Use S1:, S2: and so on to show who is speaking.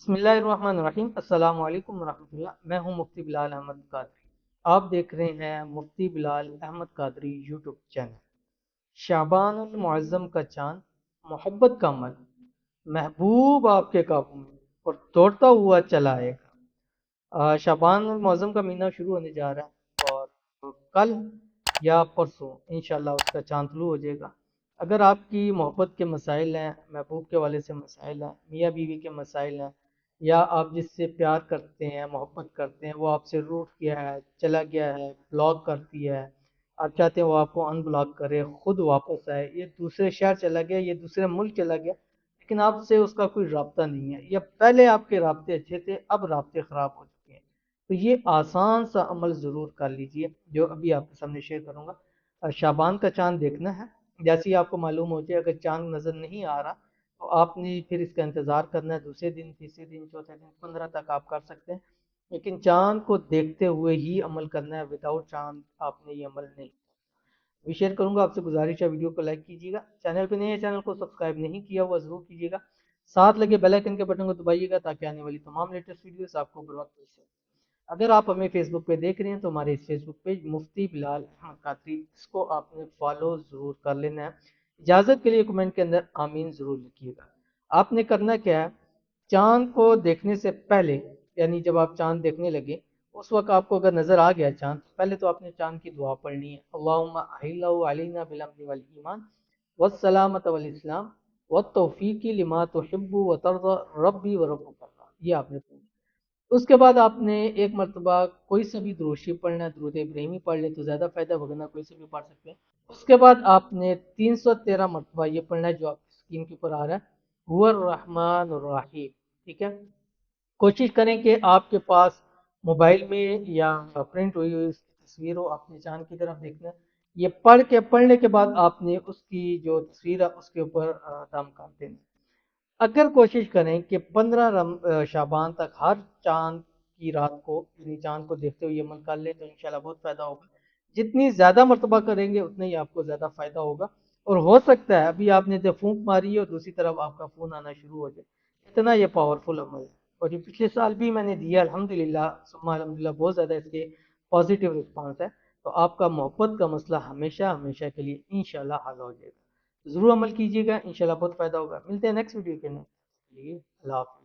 S1: بسم اللہ الرحمن الرحیم۔ السلام علیکم ورحمۃ اللہ۔ میں ہوں مفتی بلال احمد قادری۔ آپ دیکھ رہے ہیں مفتی بلال احمد قادری یوٹیوب چینل۔ شعبان المعظم کا چاند، محبت کا عمل، محبوب آپ کے قابو میں اور دوڑتا ہوا چلا آئے گا۔ شعبان المعظم کا مہینہ شروع ہونے جا رہا ہے اور کل یا پرسوں انشاءاللہ اس کا چاند طلوع ہو جائے گا۔ اگر آپ کی محبت کے مسائل ہیں، محبوب کے والے سے مسائل ہیں، میاں بیوی کے مسائل ہیں، یا آپ جس سے پیار کرتے ہیں، محبت کرتے ہیں، وہ آپ سے روٹ گیا ہے، چلا گیا ہے، بلاک کر دیا ہے، آپ چاہتے ہیں وہ آپ کو ان بلاک کرے، خود واپس آئے، یہ دوسرے شہر چلا گیا، یہ دوسرے ملک چلا گیا، لیکن آپ سے اس کا کوئی رابطہ نہیں ہے، یا پہلے آپ کے رابطے اچھے تھے، اب رابطے خراب ہو چکے ہیں، تو یہ آسان سا عمل ضرور کر لیجئے جو ابھی آپ کے سامنے شیئر کروں گا۔ شعبان کا چاند دیکھنا ہے، جیسے ہی آپ کو معلوم ہو جائے اگر چاند نظر نہیں آ رہا تو آپ نے پھر اس کا انتظار کرنا ہے، دوسرے دن، تیسرے دن، چوتھے دن، 15 تک آپ کر سکتے ہیں، لیکن چاند کو دیکھتے ہوئے ہی عمل کرنا ہے، وداؤٹ چاند آپ نے یہ عمل نہیں۔ بھی شیئر کروں گا، آپ سے گزارش ہے ویڈیو کو لائک کیجیے گا، چینل پہ نہیں ہے چینل کو سبسکرائب نہیں کیا ہوا ضرور کیجیے گا، ساتھ لگے بیل آئکن کے بٹن کو دبائیے گا تاکہ آنے والی تمام لیٹسٹ ویڈیوز آپ کو بر وقت مل سکے۔ اگر آپ ہمیں فیس بک پہ دیکھ رہے ہیں تو ہمارے اس فیس بک پیج مفتی بلال احمد قادری، اس کو آپ نے فالو ضرور کر لینا ہے۔ اجازت کے لیے کمنٹ کے اندر آمین ضرور لکھیے گا۔ آپ نے کرنا کیا ہے، چاند کو دیکھنے سے پہلے، یعنی جب آپ چاند دیکھنے لگے اس وقت آپ کو اگر نظر آ گیا چاند، پہلے تو آپ نے چاند کی دعا پڑھنی ہے، اللہم احلہ علینا بالامن والایمان والسلامۃ والاسلام والتوفیق لما تحب وترضى ربی وربک اللہ، یہ آپ نے پڑھنا۔ اس کے بعد آپ نے ایک مرتبہ کوئی سا بھی درود شریف پڑھنا ہے، درود ابراہیمی پڑھ لیں تو زیادہ فائدہ ہوگا، نہ کوئی سے بھی پڑھ سکتے ہیں۔ اس کے بعد آپ نے 313 مرتبہ یہ پڑھنا ہے جو آپ کی اسکرین کے اوپر آ رہا ہے، هو الرحمن الرحیم، ٹھیک ہے۔ کوشش کریں کہ آپ کے پاس موبائل میں یا پرنٹ ہوئی ہوئی اس کی تصویر ہو، آپ نے چاند کی طرف دیکھنا ہے۔ یہ پڑھنے کے بعد آپ نے اس کی جو تصویر ہے اس کے اوپر دم کر دینا ہے۔ اگر کوشش کریں کہ 15 شعبان تک ہر چاند کی رات کو، یعنی چاند کو دیکھتے ہوئے عمل کر لیں تو انشاءاللہ بہت فائدہ ہوگا۔ جتنی زیادہ مرتبہ کریں گے اتنا ہی آپ کو زیادہ فائدہ ہوگا، اور ہو سکتا ہے ابھی آپ نے جب پھونک ماری ہے اور دوسری طرف آپ کا فون آنا شروع ہو جائے، اتنا یہ پاورفل عمل ہے، اور یہ پچھلے سال بھی میں نے دیا الحمدللہ، ثم الحمدللہ، بہت زیادہ اس کے پازیٹیو رسپانس ہے، تو آپ کا محبت کا مسئلہ ہمیشہ ہمیشہ کے لیے انشاءاللہ حل ہو جائے گا۔ ضرور عمل کیجیے گا، انشاءاللہ بہت فائدہ ہوگا۔ ملتے ہیں نیکسٹ ویڈیو کے لیے، اللہ حافظ۔